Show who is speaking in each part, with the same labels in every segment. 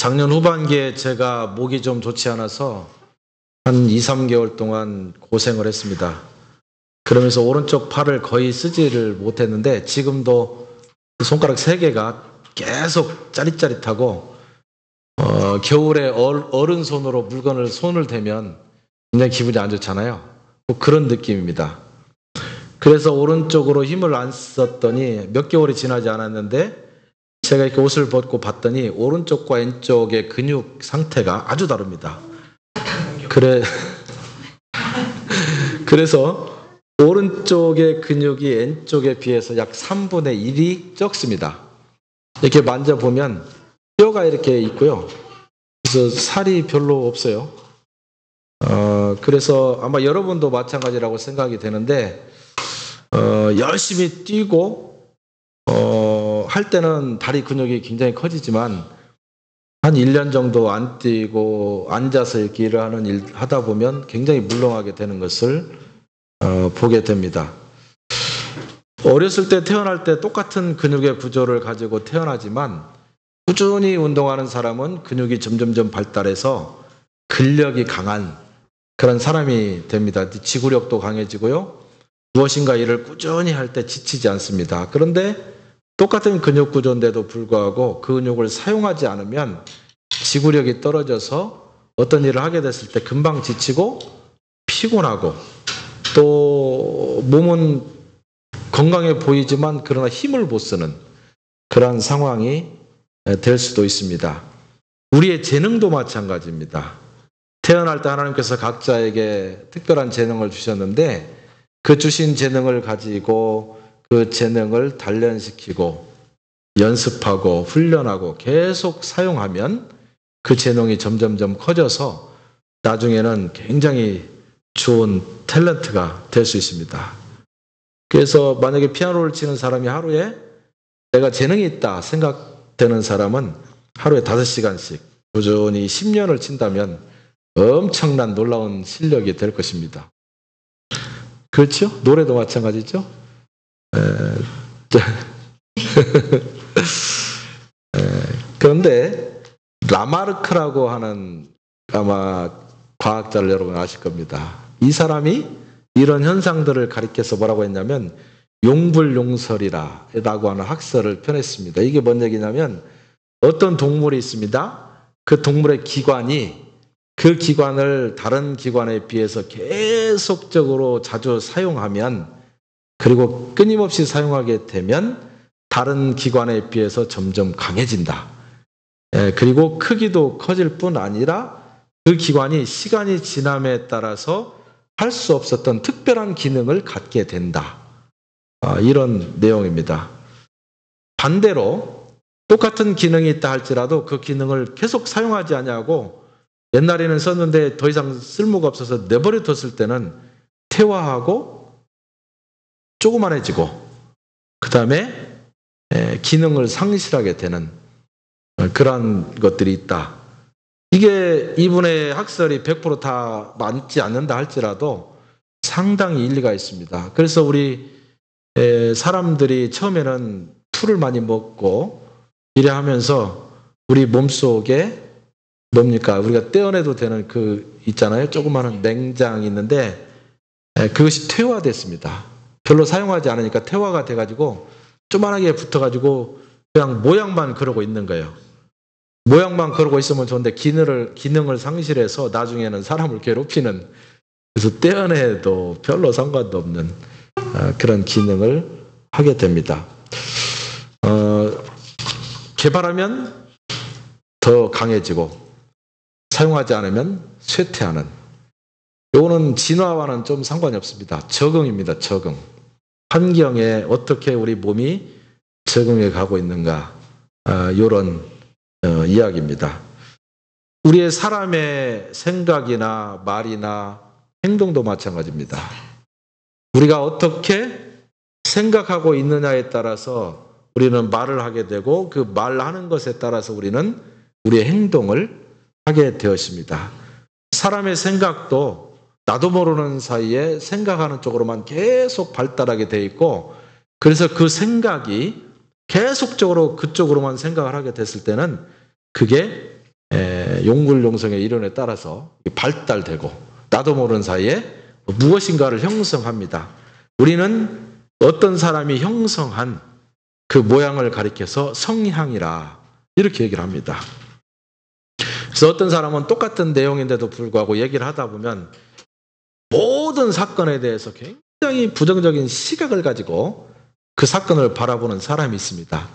Speaker 1: 작년 후반기에 제가 목이 좀 좋지 않아서 한 2, 3개월 동안 고생을 했습니다. 그러면서 오른쪽 팔을 거의 쓰지를 못했는데 지금도 손가락 3개가 계속 짜릿짜릿하고 겨울에 어른 손으로 물건을 손을 대면 굉장히 기분이 안 좋잖아요. 뭐 그런 느낌입니다. 그래서 오른쪽으로 힘을 안 썼더니 몇 개월이 지나지 않았는데 제가 이렇게 옷을 벗고 봤더니 오른쪽과 왼쪽의 근육 상태가 아주 다릅니다. 그래서 오른쪽의 근육이 왼쪽에 비해서 약 3분의 1이 적습니다. 이렇게 만져보면 뼈가 이렇게 있고요. 그래서 살이 별로 없어요. 그래서 아마 여러분도 마찬가지라고 생각이 되는데 열심히 뛰고 할 때는 다리 근육이 굉장히 커지지만 한 1년 정도 안 뛰고 앉아서 이렇게 일을 하다 보면 굉장히 물렁하게 되는 것을 보게 됩니다. 어렸을 때 태어날 때 똑같은 근육의 구조를 가지고 태어나지만 꾸준히 운동하는 사람은 근육이 점점점 발달해서 근력이 강한 그런 사람이 됩니다. 지구력도 강해지고요. 무엇인가 일을 꾸준히 할 때 지치지 않습니다. 그런데 똑같은 근육 구조인데도 불구하고 그 근육을 사용하지 않으면 지구력이 떨어져서 어떤 일을 하게 됐을 때 금방 지치고 피곤하고 또 몸은 건강해 보이지만 그러나 힘을 못 쓰는 그런 상황이 될 수도 있습니다. 우리의 재능도 마찬가지입니다. 태어날 때 하나님께서 각자에게 특별한 재능을 주셨는데 그 주신 재능을 가지고 그 재능을 단련시키고 연습하고 훈련하고 계속 사용하면 그 재능이 점점점 커져서 나중에는 굉장히 좋은 탤런트가 될 수 있습니다. 그래서 만약에 피아노를 치는 사람이 하루에 내가 재능이 있다 생각되는 사람은 하루에 5시간씩 꾸준히 10년을 친다면 엄청난 놀라운 실력이 될 것입니다. 그렇죠? 노래도 마찬가지죠? 그런데 라마르크라고 하는 아마 과학자를 여러분 아실 겁니다. 이 사람이 이런 현상들을 가리켜서 뭐라고 했냐면 용불용설이라고 하는 학설을 펴냈습니다. 이게 뭔 얘기냐면 어떤 동물이 있습니다. 그 동물의 기관이 그 기관을 다른 기관에 비해서 계속적으로 자주 사용하면 그리고 끊임없이 사용하게 되면 다른 기관에 비해서 점점 강해진다. 그리고 크기도 커질 뿐 아니라 그 기관이 시간이 지남에 따라서 할 수 없었던 특별한 기능을 갖게 된다. 이런 내용입니다. 반대로 똑같은 기능이 있다 할지라도 그 기능을 계속 사용하지 않냐고 옛날에는 썼는데 더 이상 쓸모가 없어서 내버려뒀을 때는 퇴화하고 조그만해지고 그 다음에 기능을 상실하게 되는 그런 것들이 있다. 이게 이분의 학설이 100% 다 맞지 않는다 할지라도 상당히 일리가 있습니다. 그래서 우리 사람들이 처음에는 풀을 많이 먹고 이래 하면서 우리 몸속에 뭡니까? 우리가 떼어내도 되는 그 있잖아요. 조그마한 맹장이 있는데 그것이 퇴화됐습니다. 별로 사용하지 않으니까 퇴화가 돼가지고 조그만하게 붙어가지고 그냥 모양만 그러고 있는 거예요. 모양만 그러고 있으면 좋은데 기능을 상실해서 나중에는 사람을 괴롭히는 그래서 떼어내도 별로 상관도 없는 그런 기능을 하게 됩니다. 개발하면 더 강해지고 사용하지 않으면 쇠퇴하는 요거는 진화와는 좀 상관이 없습니다. 적응입니다. 적응. 환경에 어떻게 우리 몸이 적응해 가고 있는가 이런 이야기입니다. 우리의 사람의 생각이나 말이나 행동도 마찬가지입니다. 우리가 어떻게 생각하고 있느냐에 따라서 우리는 말을 하게 되고 그 말하는 것에 따라서 우리는 우리의 행동을 하게 되었습니다. 사람의 생각도 나도 모르는 사이에 생각하는 쪽으로만 계속 발달하게 돼 있고 그래서 그 생각이 계속적으로 그쪽으로만 생각을 하게 됐을 때는 그게 용굴용성의 이론에 따라서 발달되고 나도 모르는 사이에 무엇인가를 형성합니다. 우리는 어떤 사람이 형성한 그 모양을 가리켜서 성향이라 이렇게 얘기를 합니다. 그래서 어떤 사람은 똑같은 내용인데도 불구하고 얘기를 하다 보면 모든 사건에 대해서 굉장히 부정적인 시각을 가지고 그 사건을 바라보는 사람이 있습니다.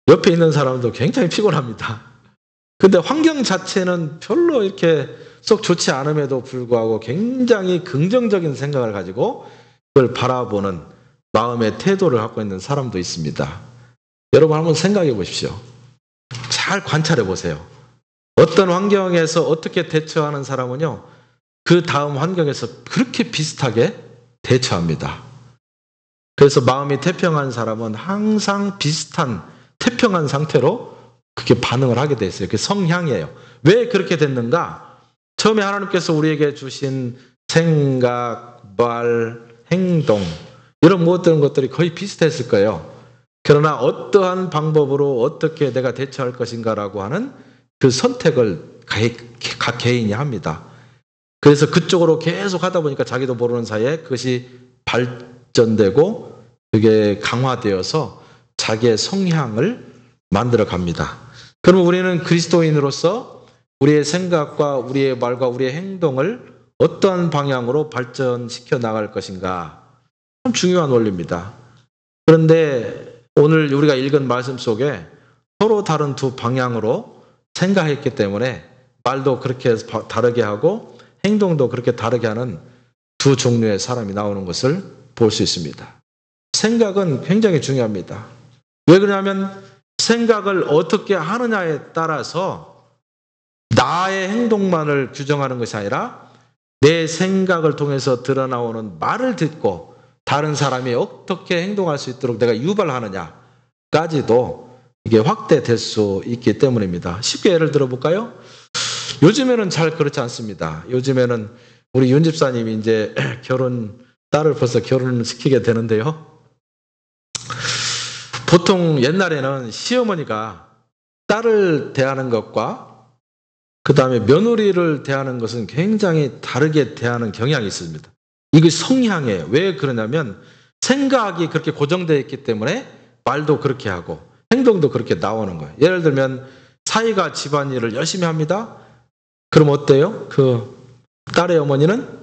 Speaker 1: 옆에 있는 사람도 굉장히 피곤합니다. 근데 환경 자체는 별로 이렇게 썩 좋지 않음에도 불구하고 굉장히 긍정적인 생각을 가지고 그걸 바라보는 마음의 태도를 갖고 있는 사람도 있습니다. 여러분 한번 생각해 보십시오. 잘 관찰해 보세요. 어떤 환경에서 어떻게 대처하는 사람은요, 그 다음 환경에서 그렇게 비슷하게 대처합니다. 그래서 마음이 태평한 사람은 항상 비슷한 태평한 상태로 그렇게 반응을 하게 돼 있어요. 그게 성향이에요. 왜 그렇게 됐는가? 처음에 하나님께서 우리에게 주신 생각, 말, 행동 이런 모든 것들이 거의 비슷했을 거예요. 그러나 어떠한 방법으로 어떻게 내가 대처할 것인가라고 하는 그 선택을 각 개인이 합니다. 그래서 그쪽으로 계속 하다 보니까 자기도 모르는 사이에 그것이 발전되고 그게 강화되어서 자기의 성향을 만들어 갑니다. 그러면 우리는 그리스도인으로서 우리의 생각과 우리의 말과 우리의 행동을 어떠한 방향으로 발전시켜 나갈 것인가? 참 중요한 원리입니다. 그런데 오늘 우리가 읽은 말씀 속에 서로 다른 두 방향으로 생각했기 때문에 말도 그렇게 다르게 하고 행동도 그렇게 다르게 하는 두 종류의 사람이 나오는 것을 볼 수 있습니다. 생각은 굉장히 중요합니다. 왜 그러냐면 생각을 어떻게 하느냐에 따라서 나의 행동만을 규정하는 것이 아니라 내 생각을 통해서 드러나오는 말을 듣고 다른 사람이 어떻게 행동할 수 있도록 내가 유발하느냐까지도 이게 확대될 수 있기 때문입니다. 쉽게 예를 들어볼까요? 요즘에는 잘 그렇지 않습니다. 요즘에는 우리 윤 집사님이 이제 딸을 벌써 결혼을 시키게 되는데요. 보통 옛날에는 시어머니가 딸을 대하는 것과 그 다음에 며느리를 대하는 것은 굉장히 다르게 대하는 경향이 있습니다. 이게 성향이에요. 왜 그러냐면 생각이 그렇게 고정되어 있기 때문에 말도 그렇게 하고 행동도 그렇게 나오는 거예요. 예를 들면 사위가 집안일을 열심히 합니다. 그럼 어때요? 그 딸의 어머니는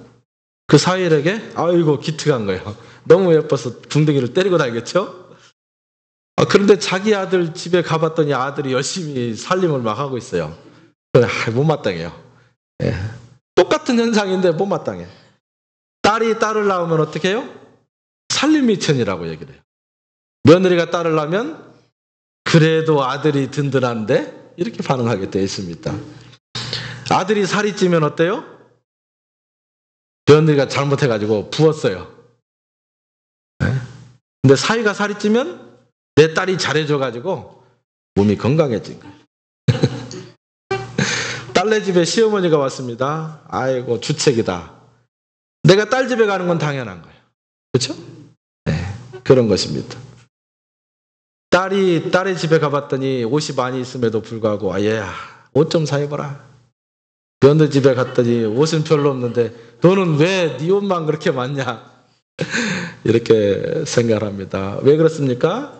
Speaker 1: 그 사위에게 아이고 기특한 거예요. 너무 예뻐서 궁둥이를 때리고 다니겠죠? 그런데 자기 아들 집에 가봤더니 아들이 열심히 살림을 막 하고 있어요. 못마땅해요. 예. 똑같은 현상인데 못마땅해. 딸이 딸을 낳으면 어떻게 해요? 살림미천이라고 얘기를 해요. 며느리가 딸을 낳으면 그래도 아들이 든든한데 이렇게 반응하게 되어 있습니다. 아들이 살이 찌면 어때요? 며느리가 잘못해가지고 부었어요. 예. 근데 사위가 살이 찌면 내 딸이 잘해줘가지고 몸이 건강해진 거예요. 딸네 집에 시어머니가 왔습니다. 아이고 주책이다. 내가 딸 집에 가는 건 당연한 거예요. 그렇죠? 네, 그런 것입니다. 딸의 집에 가봤더니 옷이 많이 있음에도 불구하고 얘야 옷 좀 사입어라. 며느리 집에 갔더니 옷은 별로 없는데 너는 왜 네 옷만 그렇게 많냐? 이렇게 생각합니다. 왜 그렇습니까?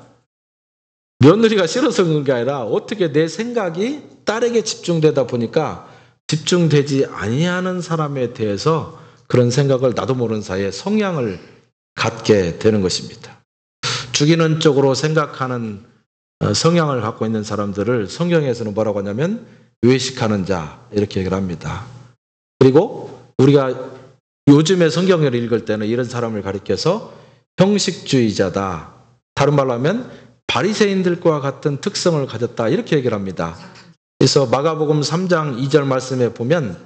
Speaker 1: 며느리가 싫어서 그런 게 아니라 어떻게 내 생각이 딸에게 집중되다 보니까 집중되지 아니하는 사람에 대해서 그런 생각을 나도 모르는 사이에 성향을 갖게 되는 것입니다. 죽이는 쪽으로 생각하는 성향을 갖고 있는 사람들을 성경에서는 뭐라고 하냐면 외식하는 자 이렇게 얘기를 합니다. 그리고 우리가 요즘에 성경을 읽을 때는 이런 사람을 가리켜서 형식주의자다. 다른 말로 하면 바리새인들과 같은 특성을 가졌다 이렇게 얘기를 합니다. 그래서 마가복음 3장 2절 말씀에 보면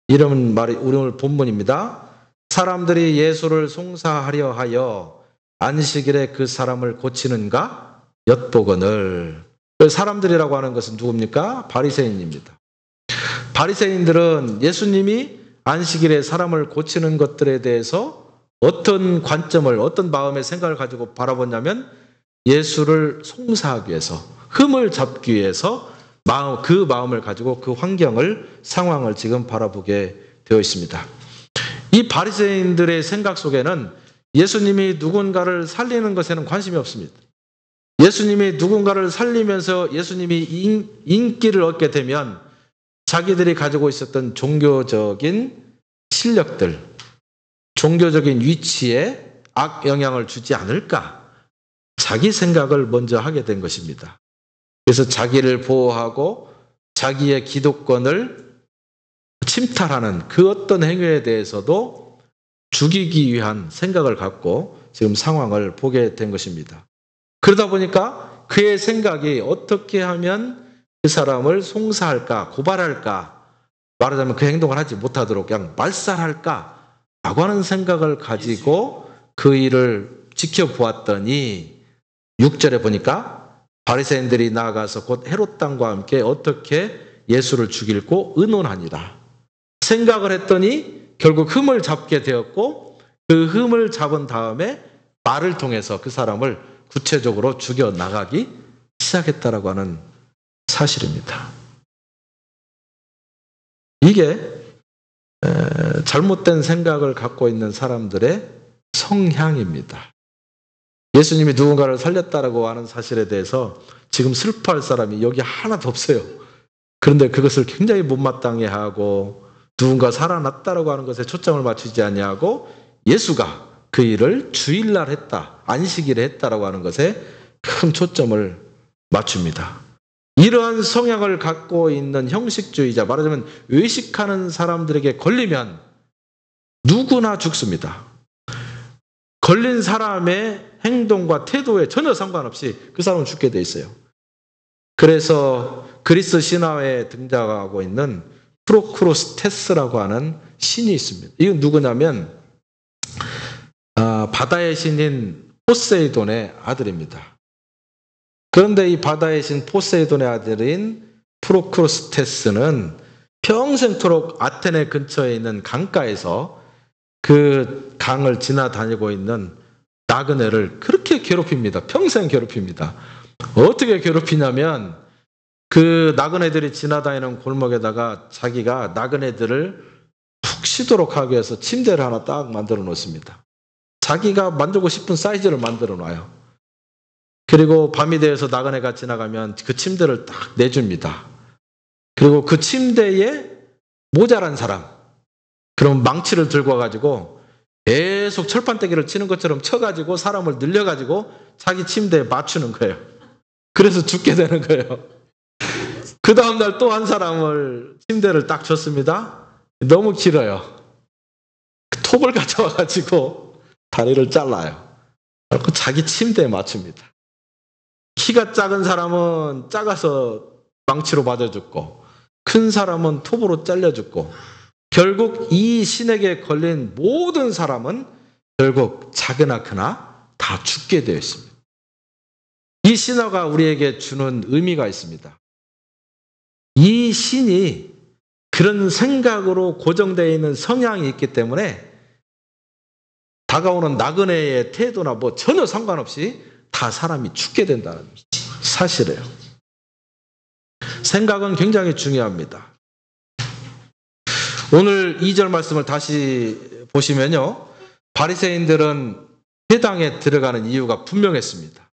Speaker 1: 이런 말이 오늘 본문입니다. 사람들이 예수를 송사하려 하여 안식일에 그 사람을 고치는가 엿보거늘. 사람들이라고 하는 것은 누굽니까? 바리새인입니다. 바리새인들은 예수님이 안식일에 사람을 고치는 것들에 대해서 어떤 관점을 어떤 마음의 생각을 가지고 바라보냐면 예수를 송사하기 위해서 흠을 잡기 위해서 그 마음을 가지고 그 환경을, 상황을 지금 바라보게 되어 있습니다. 이 바리새인들의 생각 속에는 예수님이 누군가를 살리는 것에는 관심이 없습니다. 예수님이 누군가를 살리면서 예수님이 인기를 얻게 되면 자기들이 가지고 있었던 종교적인 실력들, 종교적인 위치에 악영향을 주지 않을까, 자기 생각을 먼저 하게 된 것입니다. 그래서 자기를 보호하고 자기의 기득권을 침탈하는 그 어떤 행위에 대해서도 죽이기 위한 생각을 갖고 지금 상황을 보게 된 것입니다. 그러다 보니까 그의 생각이 어떻게 하면 그 사람을 송사할까, 고발할까, 말하자면 그 행동을 하지 못하도록 그냥 말살할까 라고 하는 생각을 가지고 그 일을 지켜보았더니 6절에 보니까 바리새인들이 나아가서 곧 헤롯 당과 함께 어떻게 예수를 죽이고 의논하니라. 생각을 했더니 결국 흠을 잡게 되었고, 그 흠을 잡은 다음에 말을 통해서 그 사람을 구체적으로 죽여나가기 시작했다라고 하는 사실입니다. 이게 잘못된 생각을 갖고 있는 사람들의 성향입니다. 예수님이 누군가를 살렸다라고 하는 사실에 대해서 지금 슬퍼할 사람이 여기 하나도 없어요. 그런데 그것을 굉장히 못마땅해 하고 누군가 살아났다라고 하는 것에 초점을 맞추지 아니하고 예수가 그 일을 주일날 했다, 안식일에 했다라고 하는 것에 큰 초점을 맞춥니다. 이러한 성향을 갖고 있는 형식주의자, 말하자면 외식하는 사람들에게 걸리면 누구나 죽습니다. 걸린 사람의 행동과 태도에 전혀 상관없이 그 사람은 죽게 돼 있어요. 그래서 그리스 신화에 등장하고 있는 프로크로스테스라고 하는 신이 있습니다. 이건 누구냐면 바다의 신인 포세이돈의 아들입니다. 그런데 이 바다의 신 포세이돈의 아들인 프로크로스테스는 평생토록 아테네 근처에 있는 강가에서 그 강을 지나다니고 있는 나그네를 그렇게 괴롭힙니다. 평생 괴롭힙니다. 어떻게 괴롭히냐면 그 나그네들이 지나다니는 골목에다가 자기가 나그네들을 푹 쉬도록 하기 위해서 침대를 하나 딱 만들어 놓습니다. 자기가 만들고 싶은 사이즈를 만들어 놔요. 그리고 밤이 되어서 나그네가 지나가면 그 침대를 딱 내줍니다. 그리고 그 침대에 모자란 사람, 그럼 망치를 들고 와가지고 계속 철판떼기를 치는 것처럼 쳐가지고 사람을 늘려가지고 자기 침대에 맞추는 거예요. 그래서 죽게 되는 거예요. 그 다음날 또 한 사람을 침대를 딱 줬습니다. 너무 길어요. 톱을 가져와가지고 다리를 잘라요. 그리고 자기 침대에 맞춥니다. 키가 작은 사람은 작아서 망치로 맞아 죽고, 큰 사람은 톱으로 잘려 죽고, 결국 이 신에게 걸린 모든 사람은 결국 작으나 크나 다 죽게 되어 있습니다. 이 신화가 우리에게 주는 의미가 있습니다. 이 신이 그런 생각으로 고정되어 있는 성향이 있기 때문에 다가오는 나그네의 태도나 뭐 전혀 상관없이 다 사람이 죽게 된다는 사실이에요. 생각은 굉장히 중요합니다. 오늘 2절 말씀을 다시 보시면요, 바리새인들은 회당에 들어가는 이유가 분명했습니다.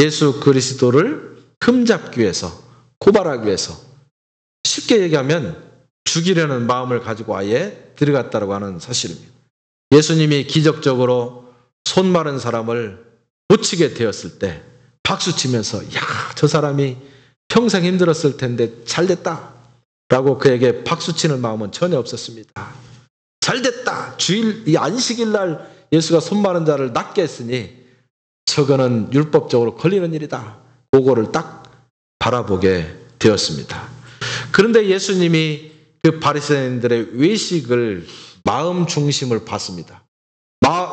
Speaker 1: 예수 그리스도를 흠잡기 위해서, 고발하기 위해서, 쉽게 얘기하면 죽이려는 마음을 가지고 아예 들어갔다고 하는 사실입니다. 예수님이 기적적으로 손 마른 사람을 고치게 되었을 때 박수치면서 야, 저 사람이 평생 힘들었을 텐데 잘됐다 라고 그에게 박수치는 마음은 전혀 없었습니다. 잘됐다, 주일 이 안식일 날 예수가 손 마른 자를 낫게 했으니 저거는 율법적으로 걸리는 일이다, 그거를 딱 바라보게 되었습니다. 그런데 예수님이 그 바리새인들의 외식을, 마음 중심을 봤습니다.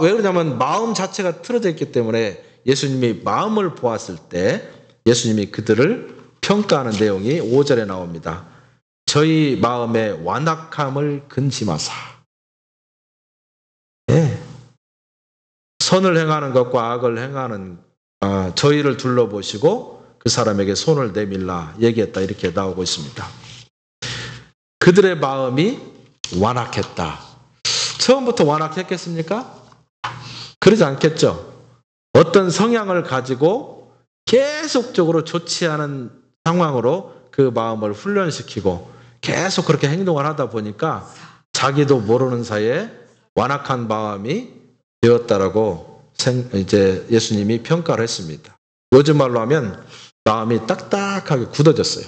Speaker 1: 왜 그러냐면 마음 자체가 틀어져 있기 때문에 예수님이 마음을 보았을 때 예수님이 그들을 평가하는 내용이 5절에 나옵니다. 저희 마음의 완악함을 근심하사. 네. 선을 행하는 것과 악을 행하는 저희를 둘러보시고 그 사람에게 손을 내밀라 얘기했다. 이렇게 나오고 있습니다. 그들의 마음이 완악했다. 처음부터 완악했겠습니까? 그러지 않겠죠. 어떤 성향을 가지고 계속적으로 좋지 않은 상황으로 그 마음을 훈련시키고 계속 그렇게 행동을 하다 보니까 자기도 모르는 사이에 완악한 마음이 되었다라고 이제 예수님이 평가를 했습니다. 요즘 말로 하면 마음이 딱딱하게 굳어졌어요.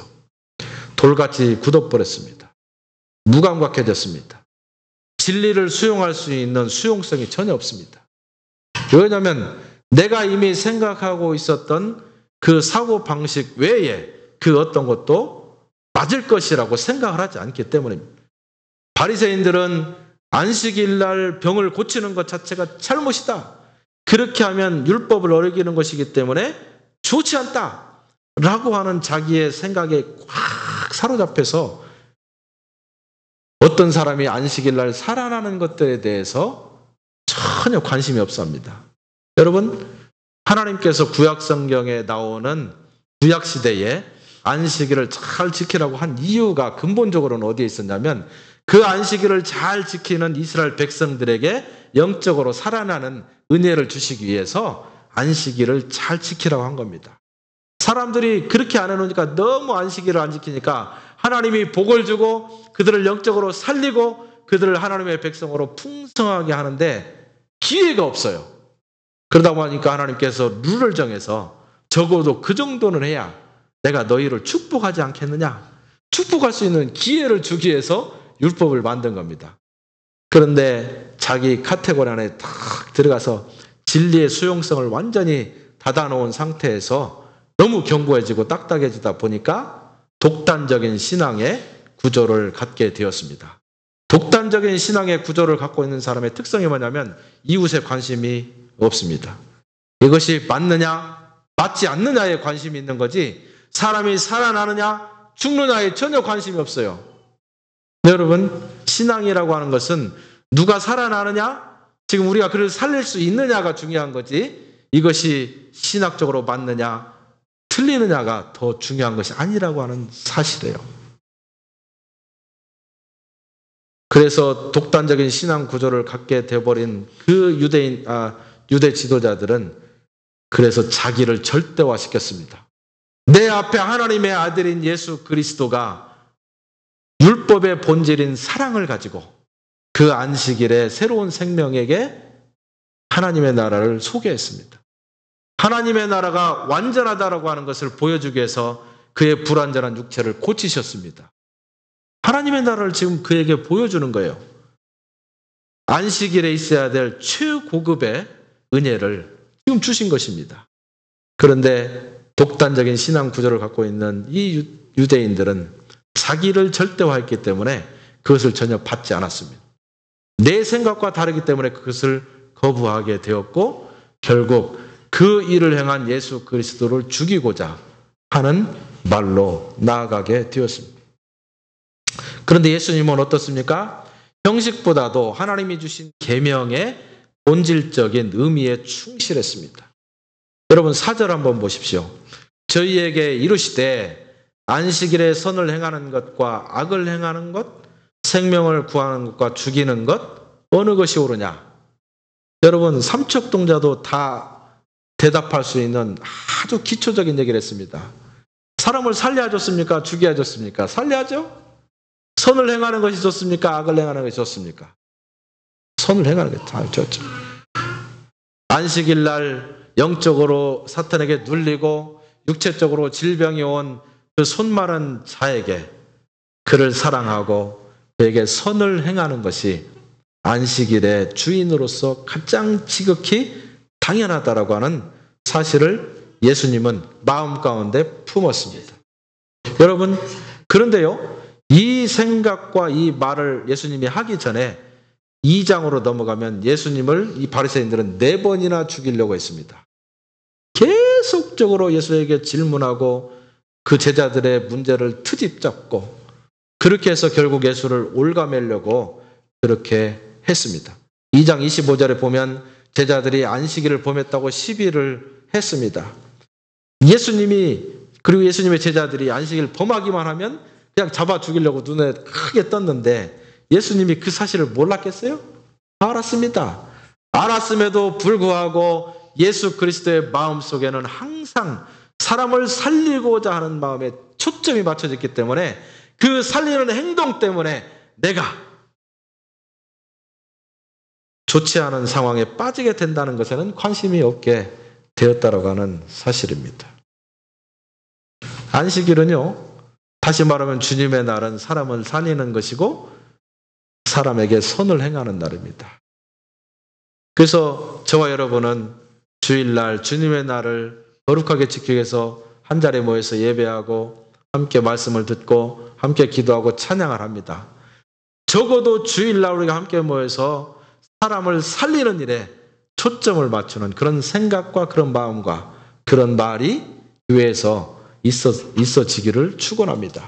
Speaker 1: 돌같이 굳어버렸습니다. 무감각해졌습니다. 진리를 수용할 수 있는 수용성이 전혀 없습니다. 왜냐하면 내가 이미 생각하고 있었던 그 사고방식 외에 그 어떤 것도 맞을 것이라고 생각을 하지 않기 때문입니다. 바리새인들은 안식일 날 병을 고치는 것 자체가 잘못이다. 그렇게 하면 율법을 어기는 것이기 때문에 좋지 않다. 라고 하는 자기의 생각에 꽉 사로잡혀서 어떤 사람이 안식일 날 살아나는 것들에 대해서 전혀 관심이 없습니다. 여러분, 하나님께서 구약 성경에 나오는 구약 시대에 안식일을 잘 지키라고 한 이유가 근본적으로는 어디에 있었냐면 그 안식일을 잘 지키는 이스라엘 백성들에게 영적으로 살아나는 은혜를 주시기 위해서 안식일을 잘 지키라고 한 겁니다. 사람들이 그렇게 안 해놓으니까 너무 안식일을 안 지키니까 하나님이 복을 주고 그들을 영적으로 살리고 그들을 하나님의 백성으로 풍성하게 하는데 기회가 없어요. 그러다 보니까 하나님께서 룰을 정해서 적어도 그 정도는 해야 내가 너희를 축복하지 않겠느냐. 축복할 수 있는 기회를 주기 위해서 율법을 만든 겁니다. 그런데 자기 카테고리 안에 탁 들어가서 진리의 수용성을 완전히 닫아놓은 상태에서 너무 견고해지고 딱딱해지다 보니까 독단적인 신앙의 구조를 갖게 되었습니다. 독단적인 신앙의 구조를 갖고 있는 사람의 특성이 뭐냐면 이웃에 관심이 없습니다. 이것이 맞느냐 맞지 않느냐에 관심이 있는 거지 사람이 살아나느냐 죽느냐에 전혀 관심이 없어요. 여러분, 신앙이라고 하는 것은 누가 살아나느냐 지금 우리가 그를 살릴 수 있느냐가 중요한 거지 이것이 신학적으로 맞느냐 틀리느냐가 더 중요한 것이 아니라고 하는 사실이에요. 그래서 독단적인 신앙 구조를 갖게 되어버린 그 유대 지도자들은 그래서 자기를 절대화시켰습니다. 내 앞에 하나님의 아들인 예수 그리스도가 율법의 본질인 사랑을 가지고 그 안식일에 새로운 생명에게 하나님의 나라를 소개했습니다. 하나님의 나라가 완전하다라고 하는 것을 보여주기 위해서 그의 불완전한 육체를 고치셨습니다. 하나님의 나라를 지금 그에게 보여주는 거예요. 안식일에 있어야 될 최고급의 은혜를 지금 주신 것입니다. 그런데 독단적인 신앙 구조를 갖고 있는 이 유대인들은 자기를 절대화했기 때문에 그것을 전혀 받지 않았습니다. 내 생각과 다르기 때문에 그것을 거부하게 되었고 결국 그 일을 행한 예수 그리스도를 죽이고자 하는 말로 나아가게 되었습니다. 그런데 예수님은 어떻습니까? 형식보다도 하나님이 주신 계명의 본질적인 의미에 충실했습니다. 여러분 4절 한번 보십시오. 저희에게 이르시되 안식일에 선을 행하는 것과 악을 행하는 것, 생명을 구하는 것과 죽이는 것 어느 것이 옳으냐? 여러분 삼척동자도 다 대답할 수 있는 아주 기초적인 얘기를 했습니다. 사람을 살려야 좋습니까? 죽여야 좋습니까? 살려야죠. 선을 행하는 것이 좋습니까? 악을 행하는 것이 좋습니까? 선을 행하는 것이 다 좋죠. 안식일 날 영적으로 사탄에게 눌리고 육체적으로 질병이 온 그 손마른 자에게 그를 사랑하고 그에게 선을 행하는 것이 안식일의 주인으로서 가장 지극히 당연하다라고 하는 사실을 예수님은 마음 가운데 품었습니다. 여러분, 그런데요, 이 생각과 이 말을 예수님이 하기 전에 2장으로 넘어가면 예수님을 이 바리새인들은 4번이나 죽이려고 했습니다. 계속적으로 예수에게 질문하고 그 제자들의 문제를 트집 잡고 그렇게 해서 결국 예수를 올가매려고 그렇게 했습니다. 2장 25절에 보면 제자들이 안식일을 범했다고 시비를 했습니다. 예수님이 그리고 예수님의 제자들이 안식일 범하기만 하면 그냥 잡아 죽이려고 눈에 크게 떴는데 예수님이 그 사실을 몰랐겠어요? 알았습니다. 알았음에도 불구하고 예수 그리스도의 마음속에는 항상 사람을 살리고자 하는 마음에 초점이 맞춰졌기 때문에 그 살리는 행동 때문에 내가 좋지 않은 상황에 빠지게 된다는 것에는 관심이 없게 되었다라고 하는 사실입니다. 안식일은요, 다시 말하면 주님의 날은 사람을 살리는 것이고 사람에게 선을 행하는 날입니다. 그래서 저와 여러분은 주일날 주님의 날을 거룩하게 지키기 위해서 한 자리에 모여서 예배하고 함께 말씀을 듣고 함께 기도하고 찬양을 합니다. 적어도 주일날 우리가 함께 모여서 사람을 살리는 일에 초점을 맞추는 그런 생각과 그런 마음과 그런 말이 교회에서 있어지기를 축원합니다.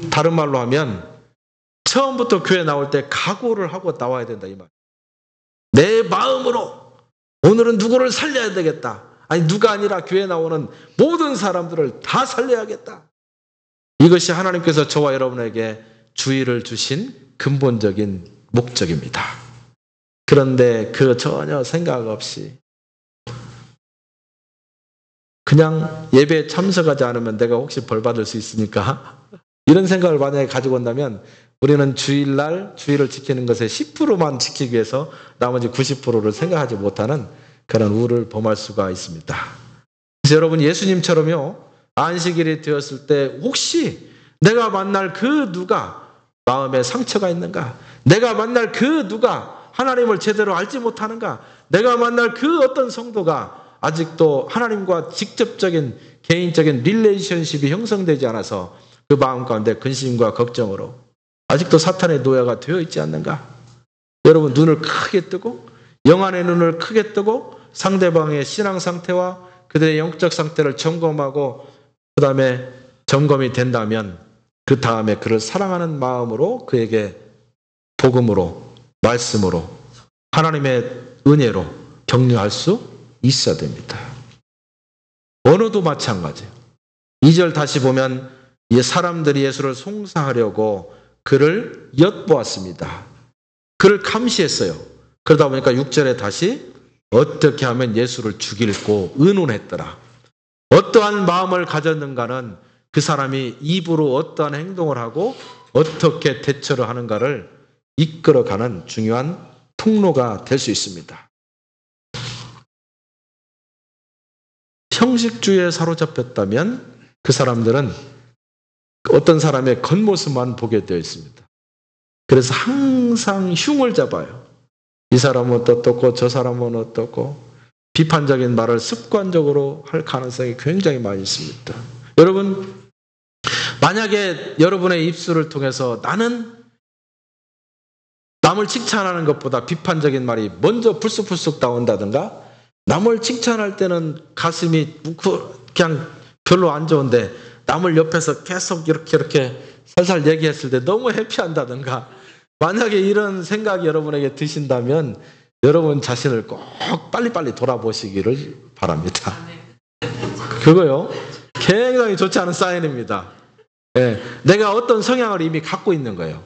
Speaker 1: 다른 말로 하면 처음부터 교회 나올 때 각오를 하고 나와야 된다 이 말. 내 마음으로 오늘은 누구를 살려야 되겠다. 아니 누가 아니라 교회 나오는 모든 사람들을 다 살려야겠다. 이것이 하나님께서 저와 여러분에게 주의를 주신 근본적인 목적입니다. 그런데 그 전혀 생각 없이 그냥 예배에 참석하지 않으면 내가 혹시 벌 받을 수 있으니까 이런 생각을 만약에 가지고 온다면 우리는 주일날 주일을 지키는 것에 10%만 지키기 위해서 나머지 90%를 생각하지 못하는 그런 우를 범할 수가 있습니다. 그래서 여러분 예수님처럼요 안식일이 되었을 때 혹시 내가 만날 그 누가 마음에 상처가 있는가, 내가 만날 그 누가 하나님을 제대로 알지 못하는가, 내가 만날 그 어떤 성도가 아직도 하나님과 직접적인 개인적인 릴레이션십이 형성되지 않아서 그 마음 가운데 근심과 걱정으로 아직도 사탄의 노예가 되어 있지 않는가? 여러분 눈을 크게 뜨고 영안의 눈을 크게 뜨고 상대방의 신앙 상태와 그들의 영적 상태를 점검하고 그 다음에 점검이 된다면 그 다음에 그를 사랑하는 마음으로 그에게 복음으로 말씀으로 하나님의 은혜로 격려할 수 있어야 됩니다. 언어도 마찬가지예요. 2절 다시 보면 사람들이 예수를 송사하려고 그를 엿보았습니다. 그를 감시했어요. 그러다 보니까 6절에 다시 어떻게 하면 예수를 죽일고 의논했더라. 어떠한 마음을 가졌는가는 그 사람이 입으로 어떠한 행동을 하고 어떻게 대처를 하는가를 이끌어가는 중요한 통로가 될 수 있습니다. 형식주의에 사로잡혔다면 그 사람들은 어떤 사람의 겉모습만 보게 되어 있습니다. 그래서 항상 흉을 잡아요. 이 사람은 어떻고 저 사람은 어떻고 비판적인 말을 습관적으로 할 가능성이 굉장히 많이 있습니다. 여러분 만약에 여러분의 입술을 통해서 나는 남을 칭찬하는 것보다 비판적인 말이 먼저 불쑥불쑥 나온다든가 남을 칭찬할 때는 가슴이 그냥 별로 안 좋은데 남을 옆에서 계속 이렇게 살살 얘기했을 때 너무 해피한다든가 만약에 이런 생각이 여러분에게 드신다면 여러분 자신을 꼭 빨리빨리 돌아보시기를 바랍니다. 그거요 굉장히 좋지 않은 사인입니다. 네, 내가 어떤 성향을 이미 갖고 있는 거예요.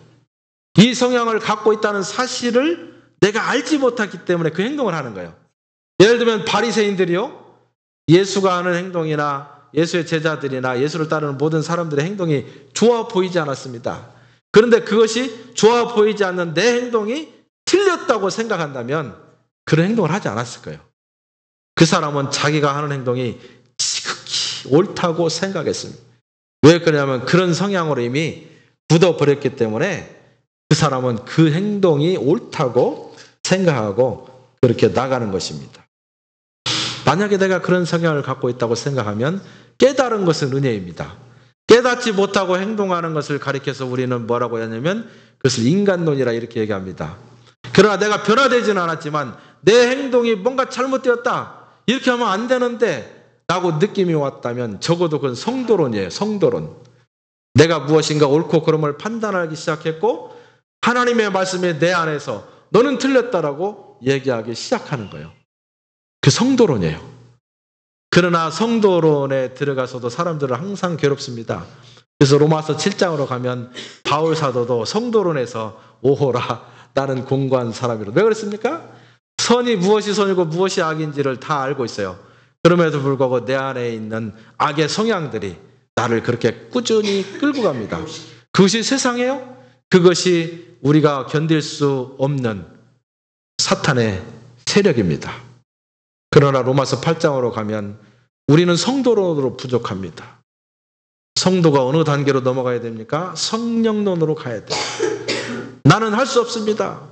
Speaker 1: 이 성향을 갖고 있다는 사실을 내가 알지 못했기 때문에 그 행동을 하는 거예요. 예를 들면 바리새인들이요 예수가 하는 행동이나 예수의 제자들이나 예수를 따르는 모든 사람들의 행동이 좋아 보이지 않았습니다. 그런데 그것이 좋아 보이지 않는 내 행동이 틀렸다고 생각한다면 그런 행동을 하지 않았을 거예요. 그 사람은 자기가 하는 행동이 지극히 옳다고 생각했습니다. 왜 그러냐면 그런 성향으로 이미 굳어버렸기 때문에 그 사람은 그 행동이 옳다고 생각하고 그렇게 나가는 것입니다. 만약에 내가 그런 성향을 갖고 있다고 생각하면 깨달은 것은 은혜입니다. 깨닫지 못하고 행동하는 것을 가리켜서 우리는 뭐라고 하냐면 그것을 인간론이라 이렇게 얘기합니다. 그러나 내가 변화되지는 않았지만 내 행동이 뭔가 잘못되었다. 이렇게 하면 안 되는데 라고 느낌이 왔다면 적어도 그건 성도론이에요. 성도론. 내가 무엇인가 옳고 그름을 판단하기 시작했고 하나님의 말씀이 내 안에서 너는 틀렸다라고 얘기하기 시작하는 거예요. 그 성도론이에요. 그러나 성도론에 들어가서도 사람들은 항상 괴롭습니다. 그래서 로마서 7장으로 가면 바울 사도도 성도론에서 오호라 나는 공고한 사람이라. 왜 그랬습니까? 선이 무엇이 선이고 무엇이 악인지를 다 알고 있어요. 그럼에도 불구하고 내 안에 있는 악의 성향들이 나를 그렇게 꾸준히 끌고 갑니다. 그것이 세상이에요? 그것이 우리가 견딜 수 없는 사탄의 세력입니다. 그러나 로마서 8장으로 가면 우리는 성도론으로 부족합니다. 성도가 어느 단계로 넘어가야 됩니까? 성령론으로 가야 돼요. 나는 할 수 없습니다.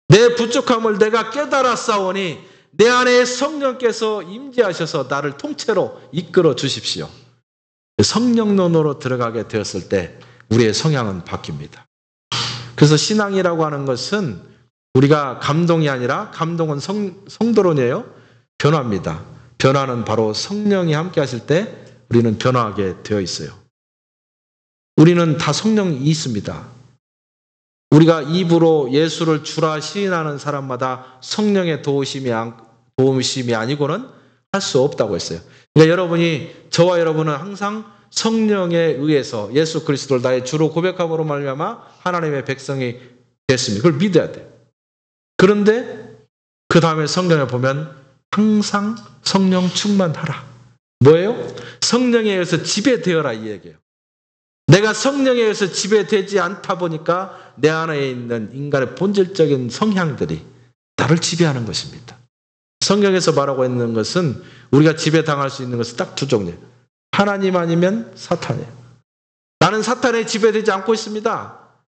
Speaker 1: 내 부족함을 내가 깨달았사오니 내 안에 성령께서 임재하셔서 나를 통째로 이끌어 주십시오. 성령론으로 들어가게 되었을 때 우리의 성향은 바뀝니다. 그래서 신앙이라고 하는 것은 우리가 감동이 아니라 감동은 성도론이에요. 변화입니다. 변화는 바로 성령이 함께 하실 때 우리는 변화하게 되어 있어요. 우리는 다 성령이 있습니다. 우리가 입으로 예수를 주라 시인하는 사람마다 성령의 도우심이 아니고는 할 수 없다고 했어요. 그러니까 여러분이, 저와 여러분은 항상 성령에 의해서 예수 그리스도를 나의 주로 고백함으로 말미암아 하나님의 백성이 됐습니다. 그걸 믿어야 돼요. 그런데 그 다음에 성경에 보면 항상 성령 충만하라. 뭐예요? 성령에 의해서 지배되어라 이 얘기예요. 내가 성령에 의해서 지배되지 않다 보니까 내 안에 있는 인간의 본질적인 성향들이 나를 지배하는 것입니다. 성경에서 말하고 있는 것은 우리가 지배당할 수 있는 것은 딱 두 종류예요. 하나님 아니면 사탄이에요. 나는 사탄에 지배되지 않고 있습니다.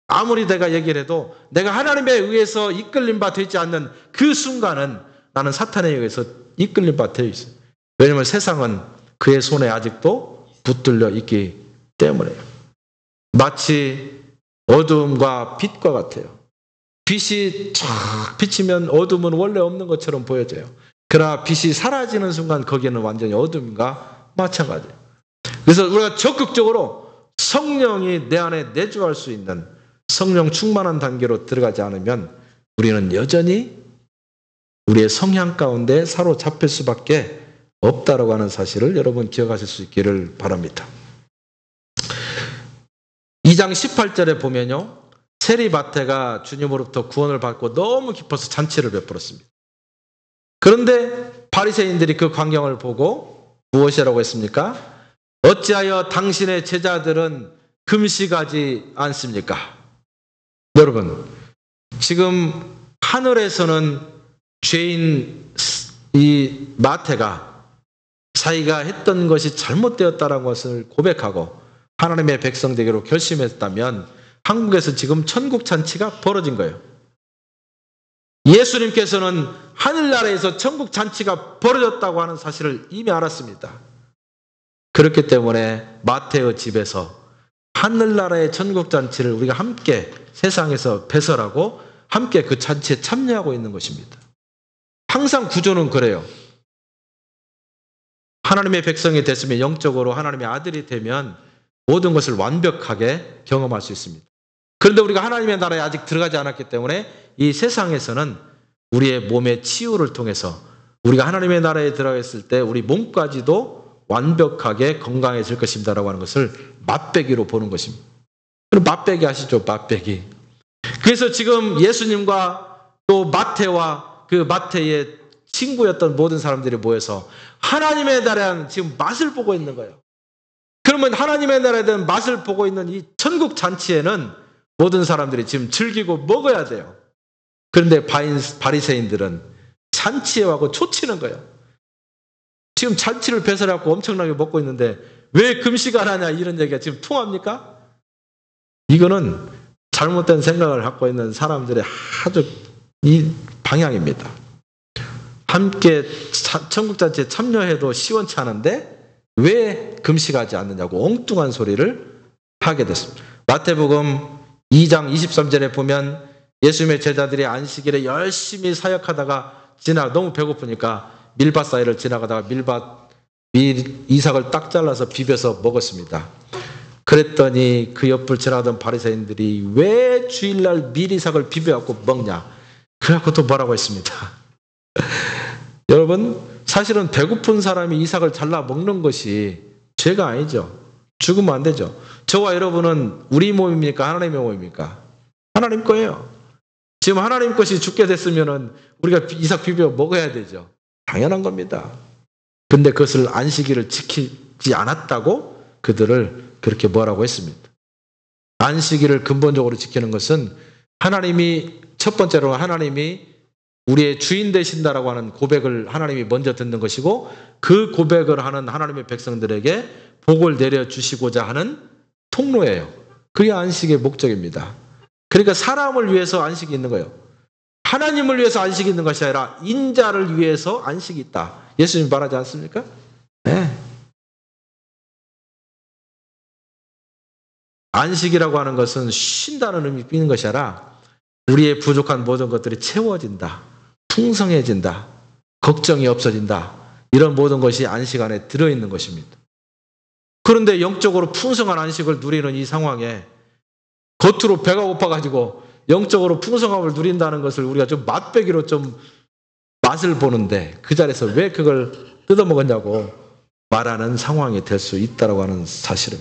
Speaker 1: 아무리 내가 얘기를 해도 내가 하나님에 의해서 이끌림 바 되지 않는 그 순간은 나는 사탄에 의해서 이끌림 바 되어 있어요. 왜냐하면 세상은 그의 손에 아직도 붙들려 있기 때문에요. 마치 어두움과 빛과 같아요. 빛이 쫙 비치면 어둠은 원래 없는 것처럼 보여져요. 그러나 빛이 사라지는 순간 거기는 완전히 어둠과 마찬가지예요. 그래서 우리가 적극적으로 성령이 내 안에 내주할 수 있는 성령 충만한 단계로 들어가지 않으면 우리는 여전히 우리의 성향 가운데 사로잡힐 수밖에 없다라고 하는 사실을 여러분 기억하실 수 있기를 바랍니다. 2장 18절에 보면요, 세리마태가 주님으로부터 구원을 받고 너무 기뻐서 잔치를 베풀었습니다. 그런데 바리새인들이 그 광경을 보고 무엇이라고 했습니까? 어찌하여 당신의 제자들은 금식하지 않습니까? 여러분, 지금 하늘에서는 죄인 이 마태가 자기가 했던 것이 잘못되었다는 것을 고백하고 하나님의 백성 되기로 결심했다면 한국에서 지금 천국 잔치가 벌어진 거예요. 예수님께서는 하늘나라에서 천국 잔치가 벌어졌다고 하는 사실을 이미 알았습니다. 그렇기 때문에 마태의 집에서 하늘나라의 천국 잔치를 우리가 함께 세상에서 배설하고 함께 그 잔치에 참여하고 있는 것입니다. 항상 구조는 그래요. 하나님의 백성이 됐으면, 영적으로 하나님의 아들이 되면 모든 것을 완벽하게 경험할 수 있습니다. 그런데 우리가 하나님의 나라에 아직 들어가지 않았기 때문에 이 세상에서는 우리의 몸의 치유를 통해서 우리가 하나님의 나라에 들어갔을 때 우리 몸까지도 완벽하게 건강해질 것입니다라고 하는 것을 맛배기로 보는 것입니다. 그럼 맛배기 아시죠? 맛배기. 그래서 지금 예수님과 또 마태와 그 마태의 친구였던 모든 사람들이 모여서 하나님의 나라에 지금 맛을 보고 있는 거예요. 그러면 하나님의 나라에 대한 맛을 보고 있는 이 천국 잔치에는 모든 사람들이 지금 즐기고 먹어야 돼요. 그런데 바리새인들은 잔치에 와고 초치는 거예요. 지금 잔치를 배설하고 엄청나게 먹고 있는데 왜 금식 안 하냐, 이런 얘기가 지금 통합니까? 이거는 잘못된 생각을 갖고 있는 사람들의 아주 이 방향입니다. 함께 천국 잔치에 참여해도 시원치 않은데 왜 금식하지 않느냐고 엉뚱한 소리를 하게 됐습니다. 마태복음 2장 23절에 보면 예수님의 제자들이 안식일에 열심히 사역하다가 너무 배고프니까 밀밭 사이를 지나가다가 밀 이삭을 딱 잘라서 비벼서 먹었습니다. 그랬더니 그 옆을 지나가던 바리새인들이 왜 주일날 밀 이삭을 비벼갖고 먹냐? 그래갖고 또 뭐라고 했습니다. 여러분, 사실은 배고픈 사람이 이삭을 잘라 먹는 것이 죄가 아니죠. 죽으면 안 되죠. 저와 여러분은 우리 몸입니까? 하나님의 몸입니까? 하나님 거예요. 지금 하나님 것이 죽게 됐으면 우리가 이삭 비벼 먹어야 되죠. 당연한 겁니다. 근데 그것을 안식일을 지키지 않았다고 그들을 그렇게 뭐라고 했습니다. 안식일을 근본적으로 지키는 것은 하나님이 첫 번째로 하나님이 우리의 주인 되신다라고 하는 고백을 하나님이 먼저 듣는 것이고 그 고백을 하는 하나님의 백성들에게 복을 내려주시고자 하는 통로예요. 그게 안식의 목적입니다. 그러니까 사람을 위해서 안식이 있는 거예요. 하나님을 위해서 안식이 있는 것이 아니라 인자를 위해서 안식이 있다. 예수님 말하지 않습니까? 네. 안식이라고 하는 것은 쉰다는 의미 있는 것이 아니라 우리의 부족한 모든 것들이 채워진다. 풍성해진다. 걱정이 없어진다. 이런 모든 것이 안식 안에 들어있는 것입니다. 그런데 영적으로 풍성한 안식을 누리는 이 상황에 겉으로 배가 고파가지고 영적으로 풍성함을 누린다는 것을 우리가 좀 맛배기로 좀 맛을 보는데 그 자리에서 왜 그걸 뜯어먹었냐고 말하는 상황이 될 수 있다고 하는 사실은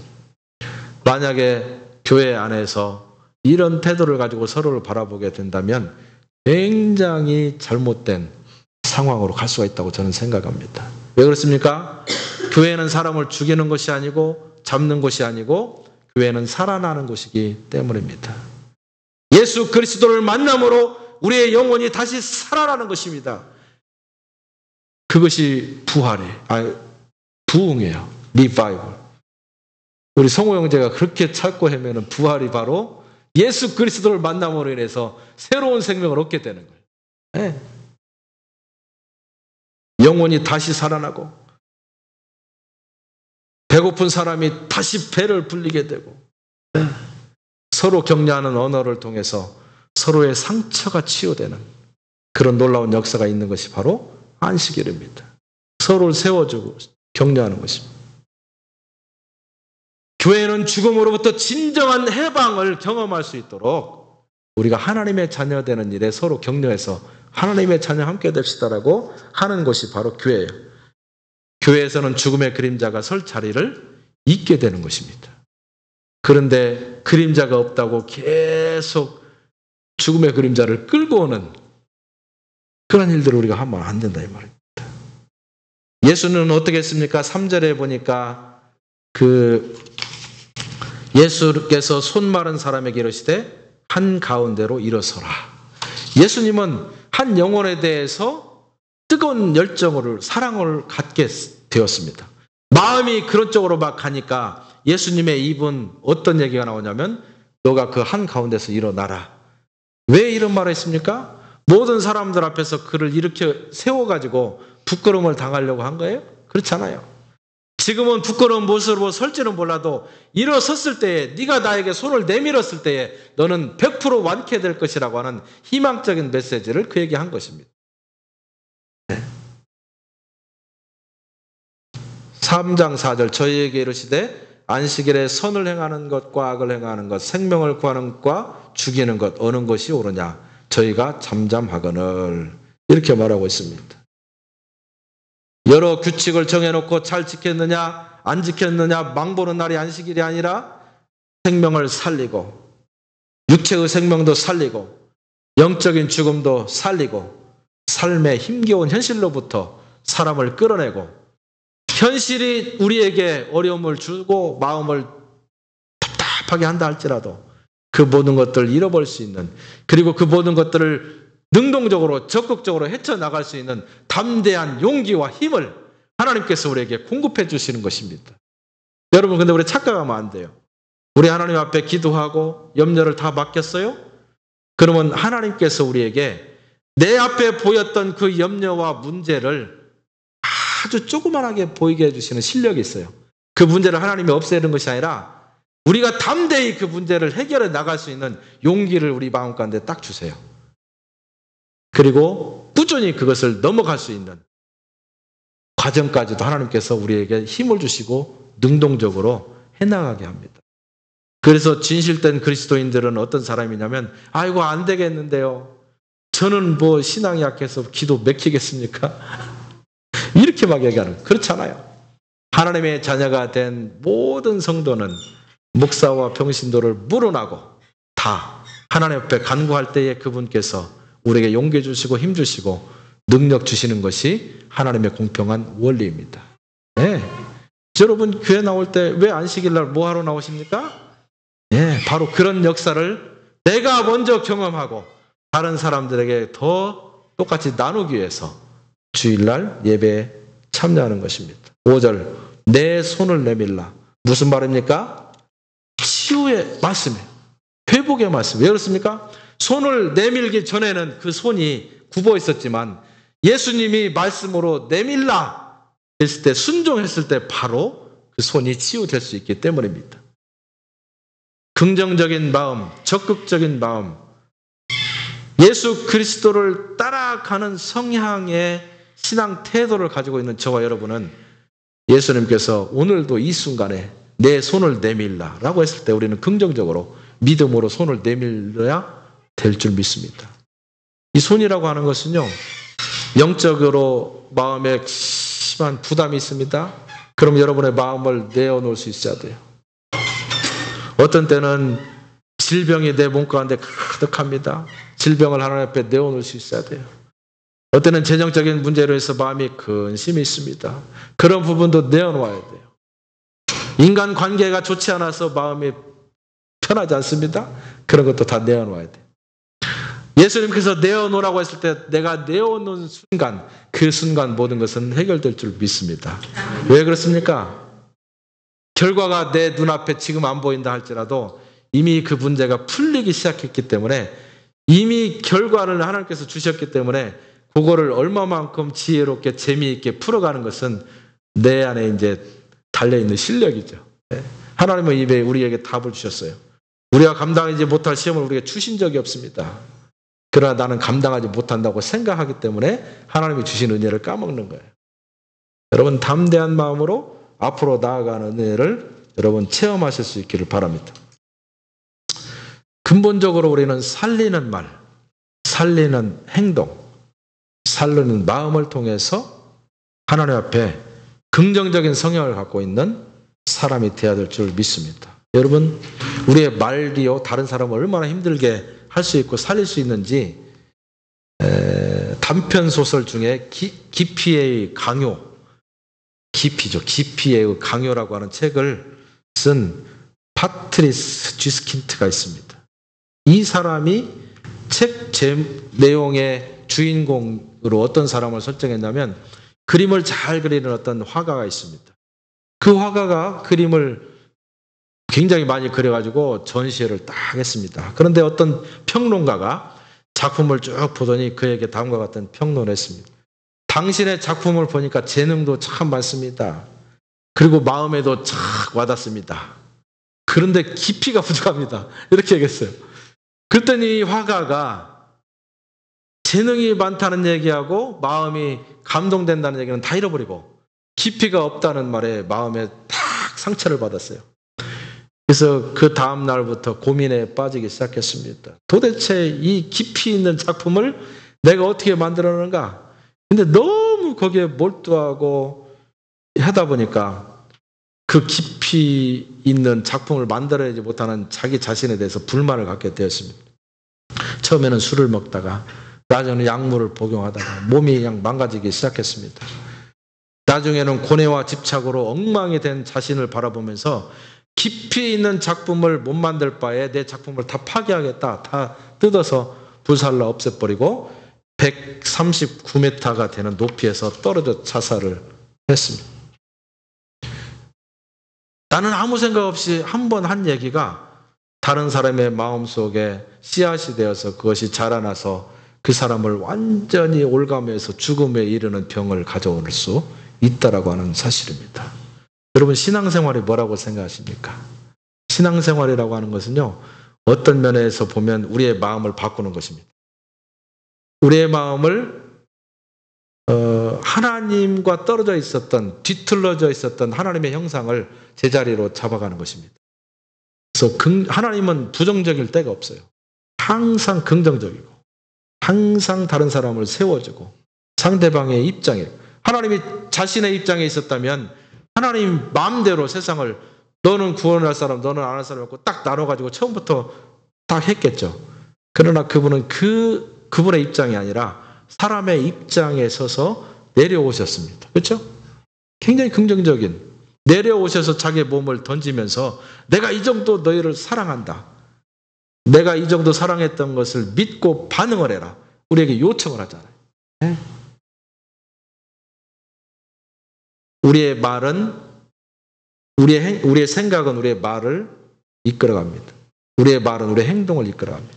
Speaker 1: 만약에 교회 안에서 이런 태도를 가지고 서로를 바라보게 된다면 굉장히 잘못된 상황으로 갈 수가 있다고 저는 생각합니다. 왜 그렇습니까? 교회는 사람을 죽이는 것이 아니고 잡는 것이 아니고 교회는 살아나는 곳이기 때문입니다. 예수 그리스도를 만남으로 우리의 영혼이 다시 살아나는 것입니다. 그것이 부흥이에요. 리바이벌. 우리 성호 형제가 그렇게 찾고 헤매는 부활이 바로 예수 그리스도를 만남으로 인해서 새로운 생명을 얻게 되는 거예요. 네. 영혼이 다시 살아나고 배고픈 사람이 다시 배를 불리게 되고 네. 서로 격려하는 언어를 통해서 서로의 상처가 치유되는 그런 놀라운 역사가 있는 것이 바로 안식일입니다. 서로를 세워주고 격려하는 것입니다. 교회는 죽음으로부터 진정한 해방을 경험할 수 있도록 우리가 하나님의 자녀 되는 일에 서로 격려해서 하나님의 자녀 함께 됩시다라고 하는 것이 바로 교회예요. 교회에서는 죽음의 그림자가 설 자리를 잊게 되는 것입니다. 그런데 그림자가 없다고 계속 죽음의 그림자를 끌고 오는 그런 일들을 우리가 하면 안 된다 이 말입니다. 예수는 어떻게 했습니까? 3절에 보니까 예수께서 손 마른 사람에게 이르시되 한 가운데로 일어서라. 예수님은 한 영혼에 대해서 뜨거운 열정을 사랑을 갖게 되었습니다. 마음이 그런 쪽으로 막 가니까 예수님의 입은 어떤 얘기가 나오냐면 너가 그 한 가운데서 일어나라. 왜 이런 말을 했습니까? 모든 사람들 앞에서 그를 이렇게 세워가지고 부끄러움을 당하려고 한 거예요? 그렇지 않아요. 지금은 부끄러운 모습으로 설지는 몰라도 일어섰을 때에 네가 나에게 손을 내밀었을 때에 너는 100% 완쾌될 것이라고 하는 희망적인 메시지를 그에게 한 것입니다. 3장 4절 저희에게 이르시되 안식일에 선을 행하는 것과 악을 행하는 것 생명을 구하는 것과 죽이는 것 어느 것이 옳으냐 저희가 잠잠하거늘 이렇게 말하고 있습니다. 여러 규칙을 정해놓고 잘 지켰느냐 안 지켰느냐 망보는 날이 안식일이 아니라 생명을 살리고 육체의 생명도 살리고 영적인 죽음도 살리고 삶의 힘겨운 현실로부터 사람을 끌어내고 현실이 우리에게 어려움을 주고 마음을 답답하게 한다 할지라도 그 모든 것들을 잃어버릴 수 있는 그리고 그 모든 것들을 능동적으로 적극적으로 헤쳐나갈 수 있는 담대한 용기와 힘을 하나님께서 우리에게 공급해 주시는 것입니다. 여러분 근데 우리 착각하면 안 돼요. 우리 하나님 앞에 기도하고 염려를 다 맡겼어요? 그러면 하나님께서 우리에게 내 앞에 보였던 그 염려와 문제를 아주 조그만하게 보이게 해주시는 실력이 있어요. 그 문제를 하나님이 없애는 것이 아니라 우리가 담대히 그 문제를 해결해 나갈 수 있는 용기를 우리 마음 가운데 딱 주세요. 그리고 꾸준히 그것을 넘어갈 수 있는 과정까지도 하나님께서 우리에게 힘을 주시고 능동적으로 해나가게 합니다. 그래서 진실된 그리스도인들은 어떤 사람이냐면 아이고 안 되겠는데요. 저는 뭐 신앙이 약해서 기도 막히겠습니까? 이렇게 막 얘기하는 거예요. 그렇지 않아요. 하나님의 자녀가 된 모든 성도는 목사와 평신도를 물어나고 다 하나님 앞에 간구할 때에 그분께서 우리에게 용기 주시고 힘 주시고 능력 주시는 것이 하나님의 공평한 원리입니다. 네. 여러분 교회 나올 때 왜 안식일 날 뭐 하러 나오십니까? 네, 바로 그런 역사를 내가 먼저 경험하고 다른 사람들에게 더 똑같이 나누기 위해서 주일날 예배에 참여하는 것입니다. 5절 내 손을 내밀라. 무슨 말입니까? 치유의 말씀이에요. 회복의 말씀. 왜 그렇습니까? 손을 내밀기 전에는 그 손이 굽어 있었지만 예수님이 말씀으로 내밀라 했을 때 순종했을 때 바로 그 손이 치유될 수 있기 때문입니다. 긍정적인 마음, 적극적인 마음, 예수 그리스도를 따라가는 성향의 신앙 태도를 가지고 있는 저와 여러분은 예수님께서 오늘도 이 순간에 내 손을 내밀라 라고 했을 때 우리는 긍정적으로 믿음으로 손을 내밀어야 될 줄 믿습니다. 이 손이라고 하는 것은요, 영적으로 마음에 심한 부담이 있습니다. 그럼 여러분의 마음을 내어놓을 수 있어야 돼요. 어떤 때는 질병이 내 몸 가운데 가득합니다. 질병을 하나님 앞에 내어놓을 수 있어야 돼요. 어떤 때는 재정적인 문제로 해서 마음이 근심이 있습니다. 그런 부분도 내어놓아야 돼요. 인간 관계가 좋지 않아서 마음이 편하지 않습니다. 그런 것도 다 내어놓아야 돼요. 예수님께서 내어놓으라고 했을 때 내가 내어놓은 순간 그 순간 모든 것은 해결될 줄 믿습니다. 왜 그렇습니까? 결과가 내 눈앞에 지금 안 보인다 할지라도 이미 그 문제가 풀리기 시작했기 때문에 이미 결과를 하나님께서 주셨기 때문에 그거를 얼마만큼 지혜롭게 재미있게 풀어가는 것은 내 안에 이제 달려있는 실력이죠. 하나님은 입에 우리에게 답을 주셨어요. 우리가 감당하지 못할 시험을 우리에게 주신 적이 없습니다. 그러나 나는 감당하지 못한다고 생각하기 때문에 하나님이 주신 은혜를 까먹는 거예요. 여러분 담대한 마음으로 앞으로 나아가는 은혜를 여러분 체험하실 수 있기를 바랍니다. 근본적으로 우리는 살리는 말, 살리는 행동, 살리는 마음을 통해서 하나님 앞에 긍정적인 성향을 갖고 있는 사람이 되어야 될 줄 믿습니다. 여러분 우리의 말이요 다른 사람을 얼마나 힘들게 할 수 있고 살릴 수 있는지 단편 소설 중에 기피의 강요, 기피의 강요라고 하는 책을 쓴 파트리스 쥐스킨트가 있습니다. 이 사람이 책 내용의 주인공으로 어떤 사람을 설정했냐면 그림을 잘 그리는 어떤 화가가 있습니다. 그 화가가 그림을 굉장히 많이 그려가지고 전시회를 딱 했습니다. 그런데 어떤 평론가가 작품을 쭉 보더니 그에게 다음과 같은 평론을 했습니다. 당신의 작품을 보니까 재능도 참 많습니다. 그리고 마음에도 착 와닿습니다. 그런데 깊이가 부족합니다. 이렇게 얘기했어요. 그랬더니 화가가 재능이 많다는 얘기하고 마음이 감동된다는 얘기는 다 잃어버리고 깊이가 없다는 말에 마음에 탁 상처를 받았어요. 그래서 그 다음 날부터 고민에 빠지기 시작했습니다. 도대체 이 깊이 있는 작품을 내가 어떻게 만들어내는가? 근데 너무 거기에 몰두하고 하다 보니까 그 깊이 있는 작품을 만들어내지 못하는 자기 자신에 대해서 불만을 갖게 되었습니다. 처음에는 술을 먹다가 나중에는 약물을 복용하다가 몸이 그냥 망가지기 시작했습니다. 나중에는 고뇌와 집착으로 엉망이 된 자신을 바라보면서 깊이 있는 작품을 못 만들 바에 내 작품을 다 파괴하겠다. 다 뜯어서 불살라 없애버리고 139m가 되는 높이에서 떨어져 자살을 했습니다. 나는 아무 생각 없이 한 번 한 얘기가 다른 사람의 마음속에 씨앗이 되어서 그것이 자라나서 그 사람을 완전히 올가매서 죽음에 이르는 병을 가져올 수 있다라고 하는 사실입니다. 여러분 신앙생활이 뭐라고 생각하십니까? 신앙생활이라고 하는 것은요. 어떤 면에서 보면 우리의 마음을 바꾸는 것입니다. 우리의 마음을 하나님과 떨어져 있었던 뒤틀러져 있었던 하나님의 형상을 제자리로 잡아가는 것입니다. 그래서 하나님은 부정적일 때가 없어요. 항상 긍정적이고 항상 다른 사람을 세워주고 상대방의 입장에 하나님이 자신의 입장에 있었다면 하나님 마음대로 세상을 너는 구원할 사람, 너는 안 할 사람 없고 딱 나눠가지고 처음부터 딱 했겠죠. 그러나 그분은 그분의 입장이 아니라 사람의 입장에 서서 내려오셨습니다. 그렇죠? 굉장히 긍정적인, 내려오셔서 자기의 몸을 던지면서 내가 이 정도 너희를 사랑한다. 내가 이 정도 사랑했던 것을 믿고 반응을 해라. 우리에게 요청을 하잖아요. 네? 우리의 말은, 우리의 생각은 우리의 말을 이끌어갑니다. 우리의 말은 우리의 행동을 이끌어갑니다.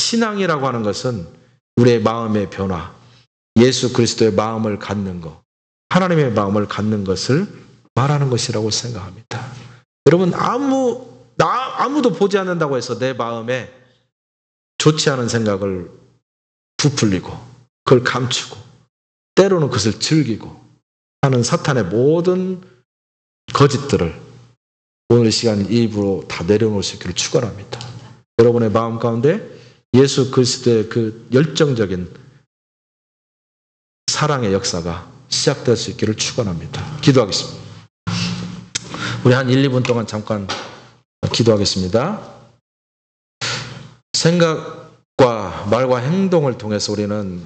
Speaker 1: 신앙이라고 하는 것은 우리의 마음의 변화, 예수 그리스도의 마음을 갖는 것, 하나님의 마음을 갖는 것을 말하는 것이라고 생각합니다. 여러분, 아무도 보지 않는다고 해서 내 마음에 좋지 않은 생각을 부풀리고 그걸 감추고 때로는 그것을 즐기고 하는 사탄의 모든 거짓들을 오늘 이 시간 일부러 다 내려놓을 수 있기를 축원합니다. 여러분의 마음 가운데 예수 그리스도의 그 열정적인 사랑의 역사가 시작될 수 있기를 축원합니다. 기도하겠습니다. 우리 한 1, 2분 동안 잠깐 기도하겠습니다. 생각과 말과 행동을 통해서 우리는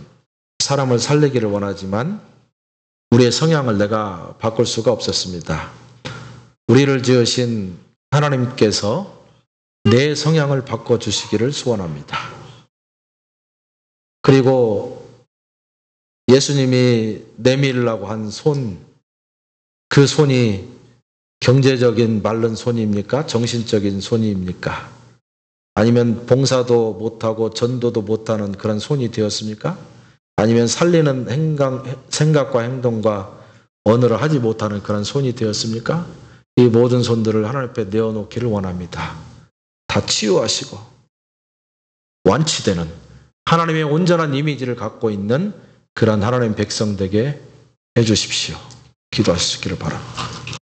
Speaker 1: 사람을 살리기를 원하지만 우리의 성향을 내가 바꿀 수가 없었습니다. 우리를 지으신 하나님께서 내 성향을 바꿔주시기를 소원합니다. 그리고 예수님이 내밀라고 한 손, 그 손이 경제적인 마른 손입니까? 정신적인 손입니까? 아니면 봉사도 못하고 전도도 못하는 그런 손이 되었습니까? 아니면 살리는 생각과 행동과 언어를 하지 못하는 그런 손이 되었습니까? 이 모든 손들을 하나님 앞에 내어놓기를 원합니다. 다 치유하시고 완치되는 하나님의 온전한 이미지를 갖고 있는 그런 하나님 백성 되게 해주십시오. 기도하시기를 바랍니다.